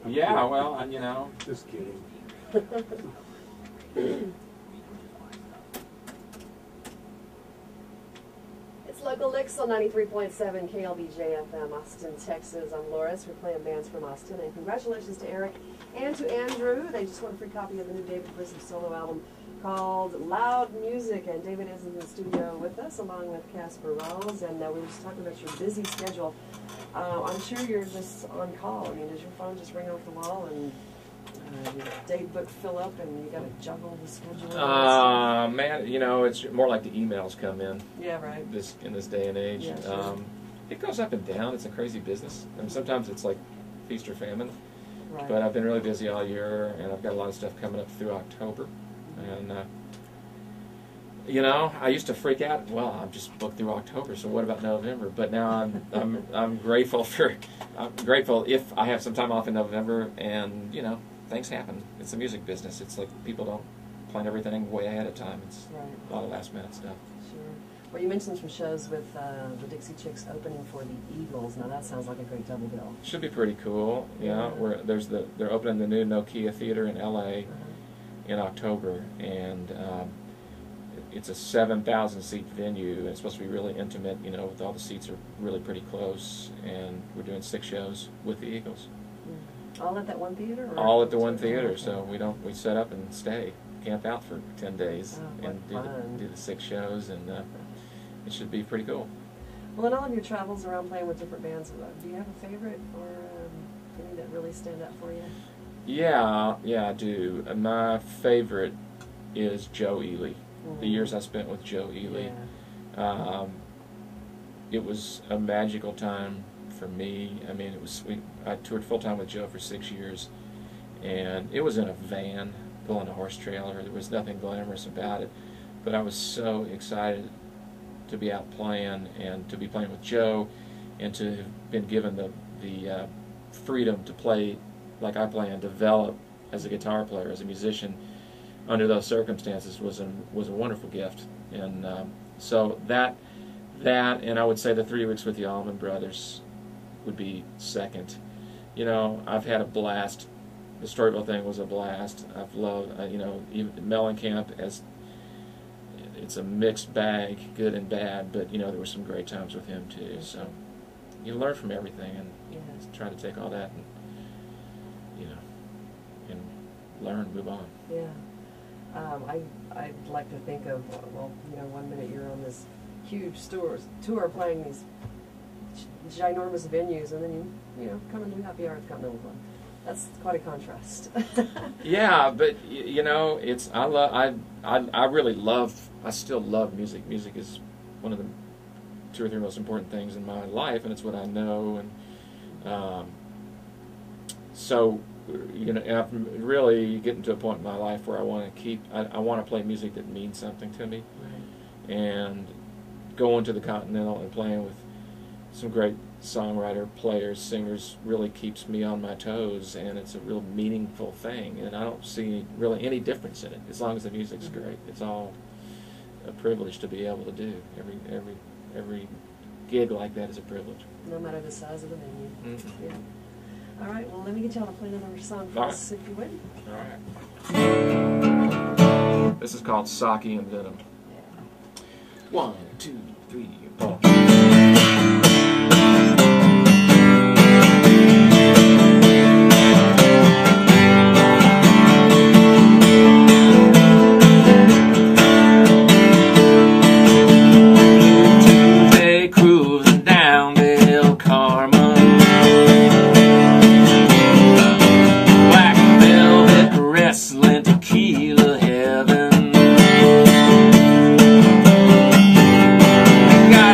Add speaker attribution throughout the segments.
Speaker 1: Yeah, well, you know.
Speaker 2: Just kidding.
Speaker 3: It's Local Licks on 93.7 KLBJ FM, Austin, Texas. I'm Loris. We're playing bands from Austin. And congratulations to Eric and to Andrew. They just want a free copy of the new David Grissom solo album called Loud Music. And David is in the studio with us, along with Casper Rawls. And we were just talking about your busy schedule. I'm sure you're just on call. I mean, does your phone just ring off the wall and your date book fill up and you got to juggle the schedule?
Speaker 1: Man, you know, it's more like the emails come in.
Speaker 3: Yeah, right.
Speaker 1: In this day and age.
Speaker 3: Yeah, sure.
Speaker 1: It goes up and down. It's a crazy business. I mean, sometimes it's like feast or famine.
Speaker 3: Right.
Speaker 1: But I've been really busy all year, and I've got a lot of stuff coming up through October. And you know, I used to freak out. Well, I'm just booked through October, so what about November? But now I'm grateful if I have some time off in November, and you know, things happen. It's the music business. It's like people don't plan everything way ahead of time. It's a lot of last minute stuff.
Speaker 3: Sure. Well, you mentioned some shows with the Dixie Chicks opening for the Eagles. Now that sounds like a great double bill.
Speaker 1: Should be pretty cool. Yeah, they're opening the new Nokia Theater in L.A. In October, and it's a 7,000 seat venue, and it's supposed to be really intimate, you know, with all the seats are really pretty close, and we're doing 6 shows with the Eagles.
Speaker 3: All at that one theater? Or
Speaker 1: all at the one theater, okay. So we set up and stay, camp out for 10 days, and do the 6 shows, and it should be pretty cool.
Speaker 3: Well, in all of your travels around playing with different bands, do you have a favorite or any that really stand out for you?
Speaker 1: Yeah, I do. My favorite is Joe Ely. The years I spent with Joe Ely. Yeah. It was a magical time for me. I mean, I toured full-time with Joe for 6 years, and it was in a van pulling a horse trailer. There was nothing glamorous about it, but I was so excited to be out playing and to be playing with Joe, and to have been given the freedom to play like I play and develop as a guitar player, as a musician, under those circumstances was a wonderful gift. And so that, and I would say the 3 weeks with the Allman Brothers would be second. You know, I've had a blast. The Storyville thing was a blast. I've loved, you know, even Mellencamp, as it's a mixed bag, good and bad, but you know, there were some great times with him too. So you learn from everything, and try to take all that and, you know, and learn, move on.
Speaker 3: Yeah. I'd like to think of, well, you know, one minute you're on this huge tour playing these ginormous venues, and then you know, come and do Happy Hour at the Continental Club. That's quite a contrast.
Speaker 1: Yeah, but you know, I still love music. Music is one of the 2 or 3 most important things in my life, and it's what I know, and so, you know, I'm really getting to a point in my life where I want to play music that means something to me. Right. And going to the Continental and playing with some great songwriter, players, singers really keeps me on my toes, and it's a real meaningful thing, and I don't see really any difference in it as long as the music's great. It's all a privilege to be able to do. Every gig like that is a privilege.
Speaker 3: No matter the size of the venue.
Speaker 1: Mm-hmm.
Speaker 3: Yeah. All right, well, let me get y'all to play another song for us, if you would.
Speaker 1: All right. This is called Sake and Venom. Yeah. 1, 2, 3, 4. Tuesday cruising down Del Carmen. Wrestling tequila heaven. Got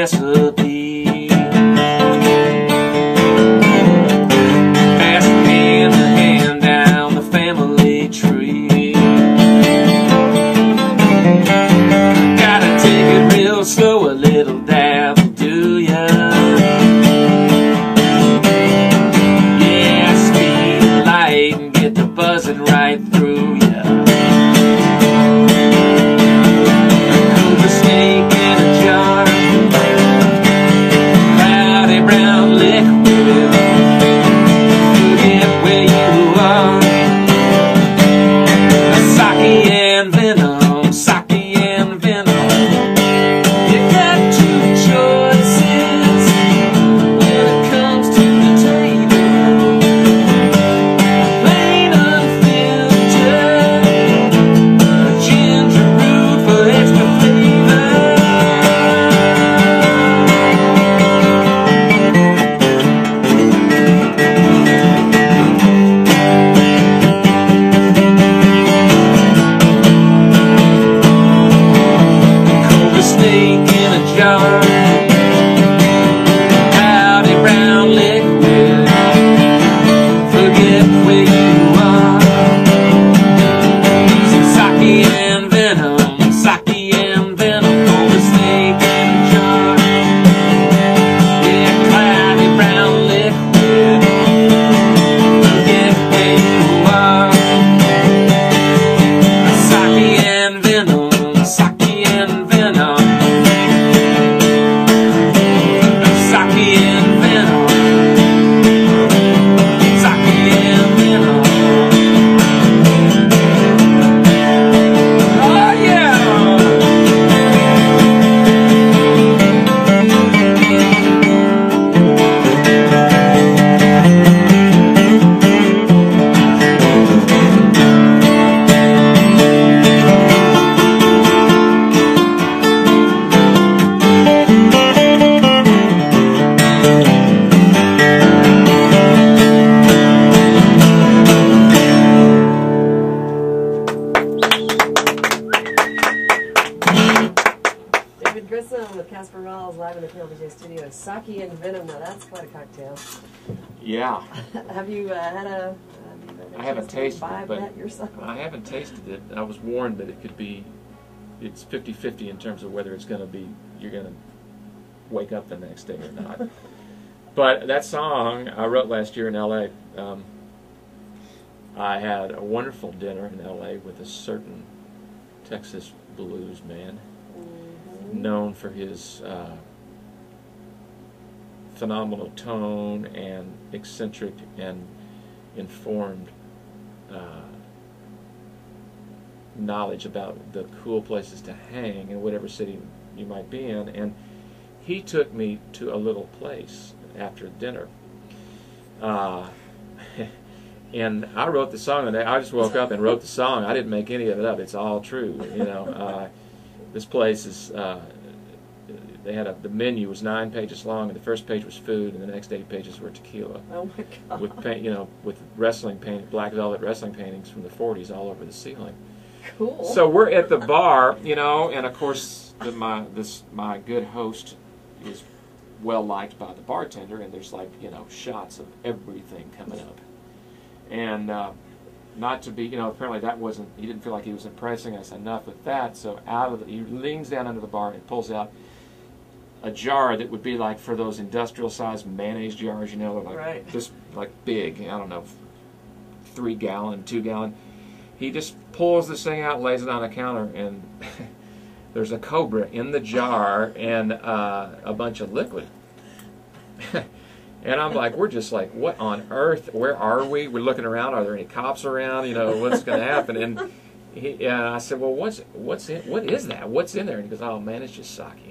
Speaker 1: recipe. Pass hand to hand down the family tree. Gotta take it real slow, a little dab will do ya. Yeah, speed and light and get the buzzing right through ya. Snake in a jar, cloudy brown liquid, forget where you are. Sake and venom, sake and venom. You got two choices when it comes to the table. Plain unfiltered, ginger root for extra flavor. Snake in a jar, cloudy brown liquid, forget where you are. Sake and venom, sake and venom, hold a snake in a jar. Yeah, cloudy brown liquid, forget where you are. Sake and venom, sake and venom.
Speaker 3: Grissom with Casper Rawls live in the KLBJ studio. Sake and venom. Now that's quite a cocktail.
Speaker 1: Yeah.
Speaker 3: Have you had a?
Speaker 1: I haven't tasted it, but
Speaker 3: that yourself?
Speaker 1: I haven't tasted it. I was warned that it could be, it's 50-50 in terms of whether it's going to be, you're going to wake up the next day or not. But that song I wrote last year in L.A. I had a wonderful dinner in L.A. with a certain Texas blues man, known for his phenomenal tone and eccentric and informed knowledge about the cool places to hang in whatever city you might be in. And he took me to a little place after dinner. And I wrote the song the day. I just woke up and wrote the song. I didn't make any of it up. It's all true, you know. This place is, they had the menu was 9 pages long, and the first page was food, and the next 8 pages were tequila.
Speaker 3: Oh my God!
Speaker 1: With with wrestling black velvet wrestling paintings from the '40s all over the ceiling.
Speaker 3: Cool.
Speaker 1: So we're at the bar, and of course my good host is well liked by the bartender, and there's shots of everything coming up, and not to be, apparently that wasn't, he didn't feel like he was impressing us enough with that, so he leans down under the bar and pulls out a jar that would be like for those industrial-sized mayonnaise jars,
Speaker 3: right.
Speaker 1: Just like big, I don't know, 3-gallon, 2-gallon. He just pulls this thing out and lays it on the counter, and there's a cobra in the jar and a bunch of liquid. And I'm like, we're just like, what on earth? Where are we? We're looking around. Are there any cops around? What's going to happen? And I said, well, what is that? What's in there? And he goes, oh man, it's just sake.